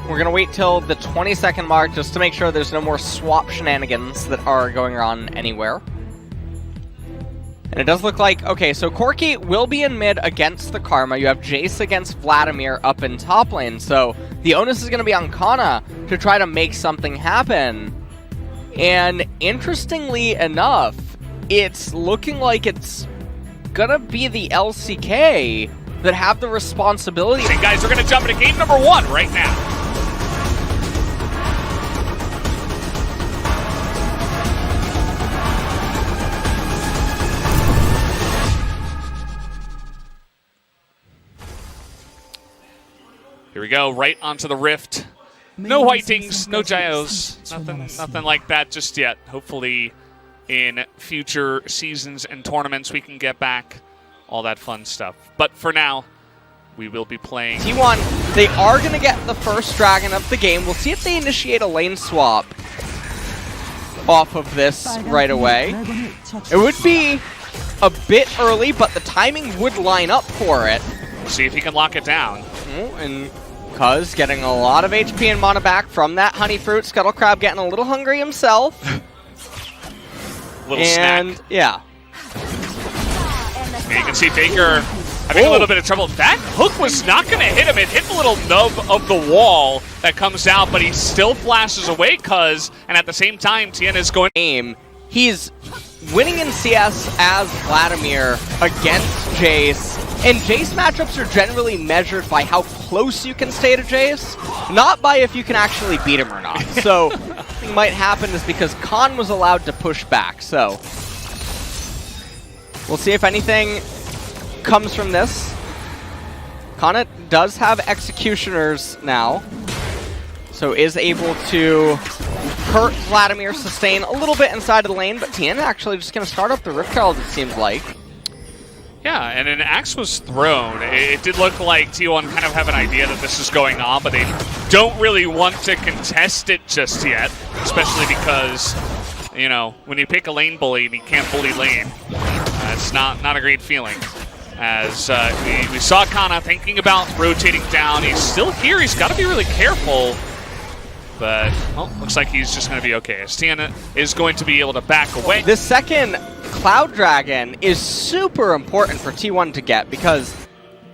We're going to wait till the 20-second mark just to make sure there's no more swap shenanigans that are going on anywhere. And it does look like, okay, so Corki will be in mid against the Karma. You have Jace against Vladimir up in top lane. So the onus is going to be on Kana to try to make something happen. And interestingly enough, it's looking like it's going to be the LCK that have the responsibility. And guys, we're going to jump into game number 1 right now. Here we go, right onto the Rift. No whitings, no gyos, nothing like that just yet. Hopefully in future seasons and tournaments we can get back all that fun stuff. But for now, we will be playing. T1, they are going to get the first dragon of the game. We'll see if they initiate a lane swap off of this right away. It would be a bit early, but the timing would line up for it. We'll see if he can lock it down. And Cuz getting a lot of HP and mana back from that honey fruit. Scuttle Crab getting a little hungry himself. Little snack. Yeah. And you can see Baker having a little bit of trouble. That hook was not going to hit him. It hit the little nub of the wall that comes out, but he still flashes away, Cuz. And at the same time, Tien is going... He's winning in CS as Vladimir against Jace. And Jace matchups are generally measured by how close you can stay to Jace, not by if you can actually beat him or not. So, what might happen is because Khan was allowed to push back. So, we'll see if anything comes from this. Kana does have Executioners now, so is able to hurt Vladimir, sustain a little bit inside of the lane, but Tien actually just going to start up the Rift Herald, it seems like. Yeah, and an axe was thrown. It did look like T1 kind of have an idea that this is going on, but they don't really want to contest it just yet, especially because, you know, when you pick a lane bully and you can't bully lane, it's not a great feeling. As we saw Kana thinking about rotating down. He's still here. He's got to be really careful. But, well, looks like he's just going to be okay. As Tiana is going to be able to back away. This second Cloud Dragon is super important for T1 to get, because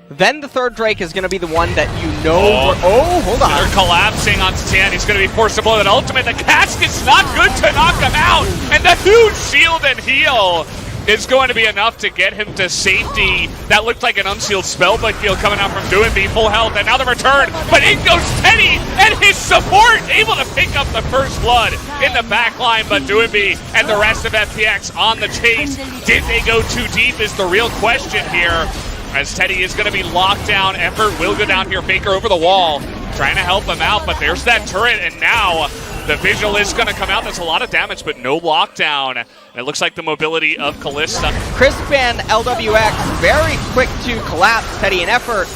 then the third Drake is going to be the one that you know... Hold on. They're collapsing onto Tian. He's going to be forced to blow that ultimate. The casket's not good to knock him out. And the huge shield and heal is going to be enough to get him to safety. That looked like an unsealed spellbook heal coming out from Doinby, full health, and now the return. But in goes Teddy and his support, able to pick up the first blood in the back line. But Doinby and the rest of FPX on the chase. Did they go too deep is the real question here. As Teddy is going to be locked down. Effort will go down here. Baker over the wall, trying to help him out, but there's that turret, and now the visual is going to come out. That's a lot of damage, but no lockdown. And it looks like the mobility of Kalista. Crisp and LWX very quick to collapse. Teddy and Effort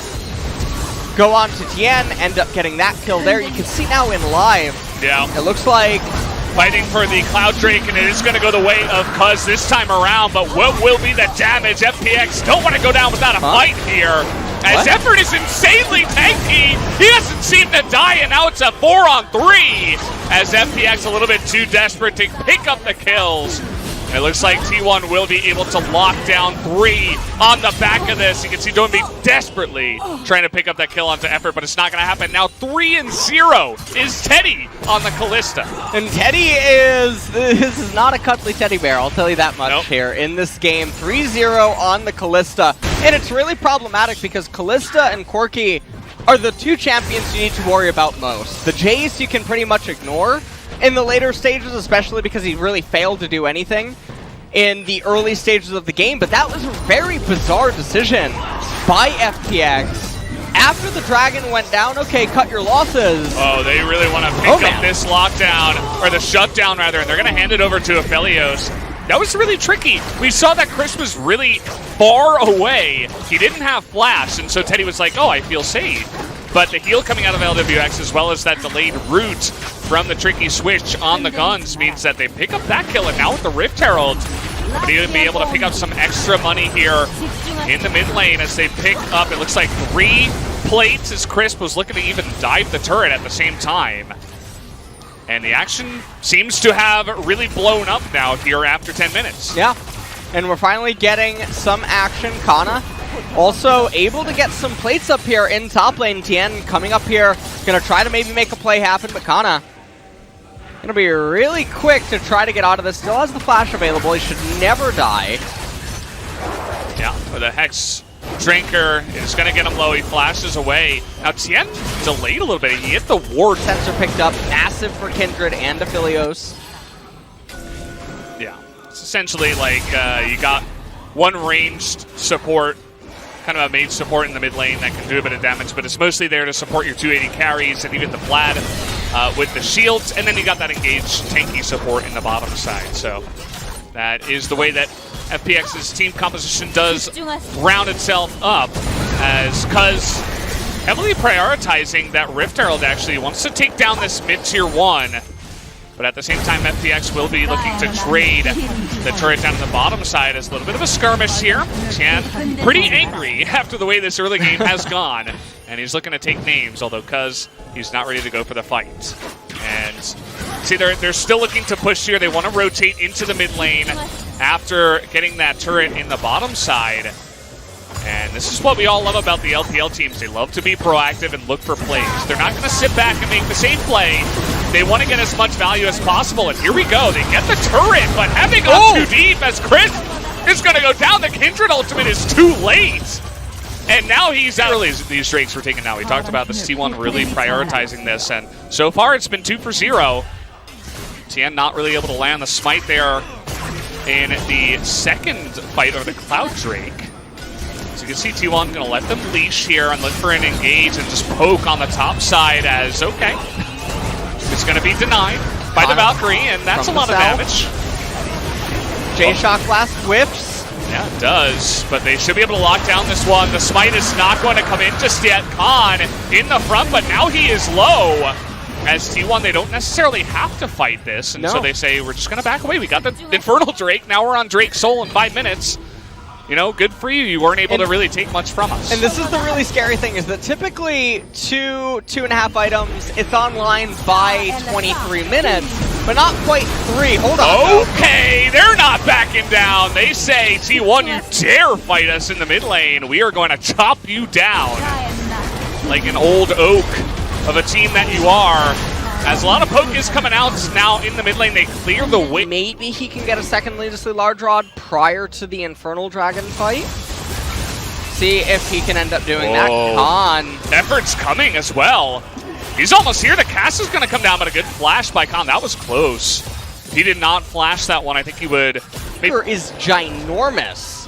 go on to Tien, end up getting that kill there. You can see now in live. Yeah. It looks like fighting for the Cloud Drake, and it is going to go the way of Cuz this time around, but what will be the damage? FPX don't want to go down without a fight here. As Effort is insanely tanky, he doesn't seem to die, and now it's a 4-on-3 as FPX a little bit too desperate to pick up the kills. It looks like T1 will be able to lock down 3 on the back of this. You can see Doinby desperately trying to pick up that kill onto Effort, but it's not going to happen. Now 3-0 is Teddy on the Kalista. And Teddy this is not a cuddly teddy bear, I'll tell you that much here in this game. 3-0 on the Kalista. And it's really problematic because Kalista and Corki are the two champions you need to worry about most. The Jace you can pretty much ignore in the later stages, especially because he really failed to do anything in the early stages of the game, but that was a very bizarre decision by FPX. After the dragon went down, okay, cut your losses. Oh, they really want to pick up this lockdown, or the shutdown rather, and they're going to hand it over to Aphelios. That was really tricky. We saw that Chris was really far away. He didn't have flash, and so Teddy was like, oh, I feel safe. But the heal coming out of LWX, as well as that delayed route from the tricky switch on the guns, means that they pick up that kill. And now with the Rift Herald, But he'll be able to pick up some extra money here in the mid lane as they pick up, it looks like 3 plates as Crisp was looking to even dive the turret at the same time. And the action seems to have really blown up now here after 10 minutes. Yeah, and we're finally getting some action. Kana also able to get some plates up here in top lane. Tien coming up here, gonna try to maybe make a play happen, but Kana gonna be really quick to try to get out of this. Still has the flash available, he should never die. Yeah, but the Hex Drinker is going to get him low. He flashes away. Now, Tien delayed a little bit. He hit the ward. Sensor picked up. Massive for Kindred and Aphelios. Yeah. It's essentially like you got one ranged support, kind of a mage support in the mid lane that can do a bit of damage, but it's mostly there to support your 280 carries and even the Vlad with the shields. And then you got that engaged tanky support in the bottom side. So that is the way that FPX's team composition does round itself up, as Cuz heavily prioritizing that Rift Herald actually wants to take down this mid-tier 1, but at the same time FPX will be looking to trade the turret down to the bottom side as a little bit of a skirmish here. Tien pretty angry after the way this early game has gone, and he's looking to take names, although Cuz he's not ready to go for the fight. And see, they're still looking to push here. They want to rotate into the mid lane after getting that turret in the bottom side. And this is what we all love about the LPL teams. They love to be proactive and look for plays. They're not going to sit back and make the same play. They want to get as much value as possible. And here we go. They get the turret, but having gone too deep as Chris is going to go down. The Kindred ultimate is too late. And now he's out. Early these Drakes were taken now. We talked about this T1 really prioritizing this, and so far it's been 2 for 0. Tien not really able to land the smite there in the second fight over the Cloud Drake. So you can see T1 going to let them leash here and look for an engage and just poke on the top side as, okay, it's going to be denied by the Valkyrie, and that's a lot of damage. J-Shock Blast whiffs. Yeah, it does, but they should be able to lock down this one. The smite is not going to come in just yet. Khan in the front, but now he is low. As T1, they don't necessarily have to fight this, and so they say, we're just going to back away. We got the Infernal Drake, now we're on Drake's Soul in 5 minutes. You know, good for you. You weren't able to really take much from us. And this is the really scary thing, is that typically 2.5 items, it's online by 23 minutes, but not quite 3. Hold on. Okay, they're not backing down. They say, T1, you dare fight us in the mid lane. We are going to chop you down like an old oak of a team that you are. As a lot of poke is coming out now in the mid lane, they clear the way. Maybe he can get a second needlessly large rod prior to the Infernal Dragon fight. See if he can end up doing that. Khan. Effort's coming as well. He's almost here. The cast is going to come down, but a good flash by Khan. That was close. If he did not flash that one, I think he would. Is ginormous.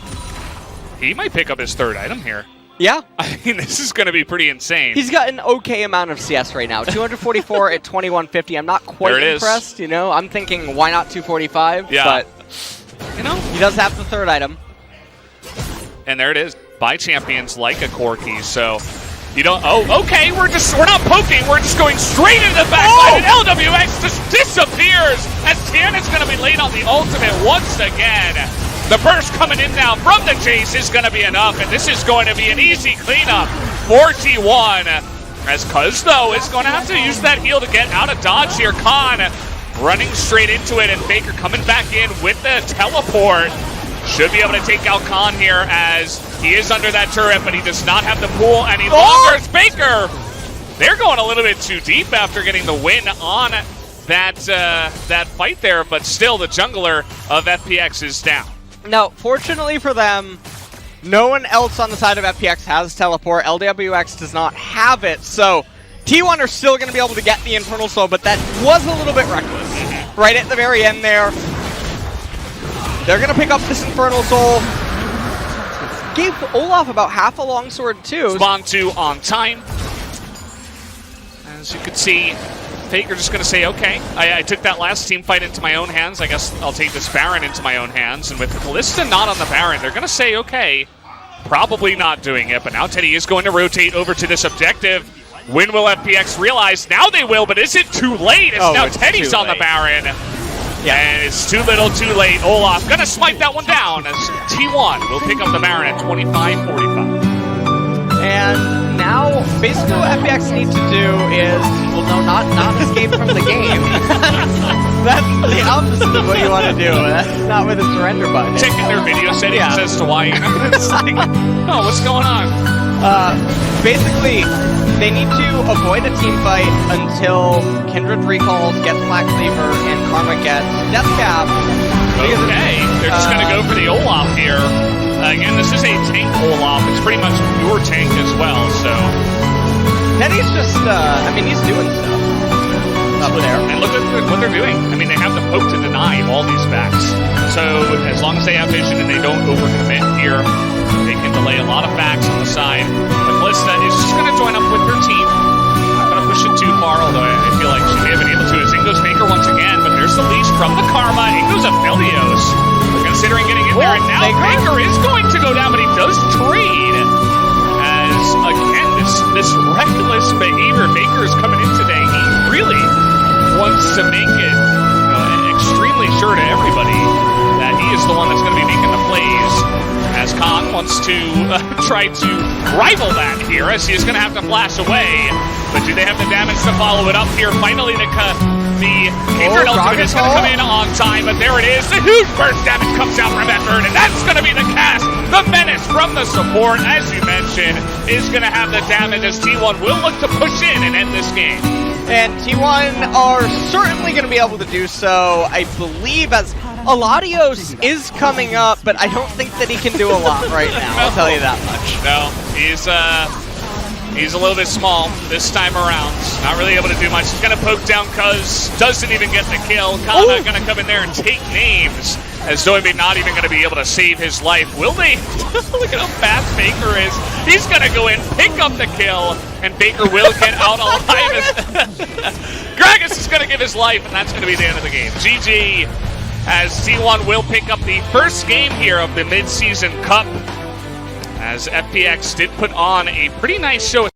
He might pick up his 3rd item here. Yeah. I mean, this is going to be pretty insane. He's got an okay amount of CS right now. 244 at 2150. I'm not quite impressed, you know. I'm thinking, why not 245? Yeah. But, you know, he does have the 3rd item. And there it is. By champions like a Corki, so you don't... Oh, okay, we're not poking. We're just going straight into the backside, and LWX just disappears as Tien is going to be late on the ultimate once again. The burst coming in now from the chase is going to be enough, and this is going to be an easy cleanup for T1. As Cuz, though, is going to have to use that heal to get out of dodge here. Khan running straight into it, and Faker coming back in with the teleport. Should be able to take out Khan here as he is under that turret, but he does not have the pool any longer. It's Faker! They're going a little bit too deep after getting the win on that fight there, but still the jungler of FPX is down. Now, fortunately for them, no one else on the side of FPX has teleport. LWX does not have it, so T1 are still going to be able to get the Infernal Soul, but that was a little bit reckless. Right at the very end there. They're going to pick up this Infernal Soul. Gave Olaf about half a longsword, too. Spawn 2 on time. As you can see, Faker just going to say, okay, I took that last team fight into my own hands. I guess I'll take this Baron into my own hands. And with Kalista not on the Baron, they're going to say, okay, probably not doing it. But now Teddy is going to rotate over to this objective. When will FPX realize? Now they will, but is it too late? It's now Teddy's on the Baron. And it's too little, too late. Olaf gonna swipe that one down as T1 will pick up the Baron at 25-45. And now, basically what FPX need to do is, well, no, not escape from the game. That's the opposite of what you want to do. That's not with a surrender button. Checking their video settings as to why. It's like, oh, what's going on? Basically, they need to avoid a team fight until Kindred recalls, gets Black Cleaver, and Karma gets Death Cap. Okay, they're just going to go for the Olaf here. Again, this is a tank Olaf. It's pretty much your tank as well, so... Teddy's just, I mean, he's doing stuff up there. And look at what they're doing. I mean, they have the poke to deny all these backs. So, as long as they have vision and they don't overcommit here, they can delay a lot of backs on the side. But Calista is just going to join up with her team. Not going to push it too far, although I feel like she may have been able to. As Ingo's Faker once again, but there's the leash from the Karma. Ingo's Aphelios. Considering getting in there, and now Faker is going to go down, but he does trade. As, again, this reckless behavior Faker is coming in today. He really wants to make it extremely sure to everybody that he is the one that's going to be making the plays. As Khan wants to try to rival that here, as he is going to have to flash away. But do they have the damage to follow it up here? Finally, the Kindred ultimate is going to come in on time, but there it is. The huge burst damage comes out from Effort, and that's going to be the cast. The menace from the support, as you mentioned, is going to have the damage as T1 will look to push in and end this game. And T1 are certainly going to be able to do so, I believe, as Aladios is coming up, but I don't think that he can do a lot right now, I'll tell you that much. No, he's a little bit small this time around. Not really able to do much. He's going to poke down Cuz, doesn't even get the kill. Kana going to come in there and take names, as Zoe not even going to be able to save his life. Will they? Look at how fast Baker is. He's going to go in, pick up the kill, and Baker will get out alive. Gragas is going to give his life, and that's going to be the end of the game. GG, as T1 will pick up the first game here of the mid-season cup, as FPX did put on a pretty nice show.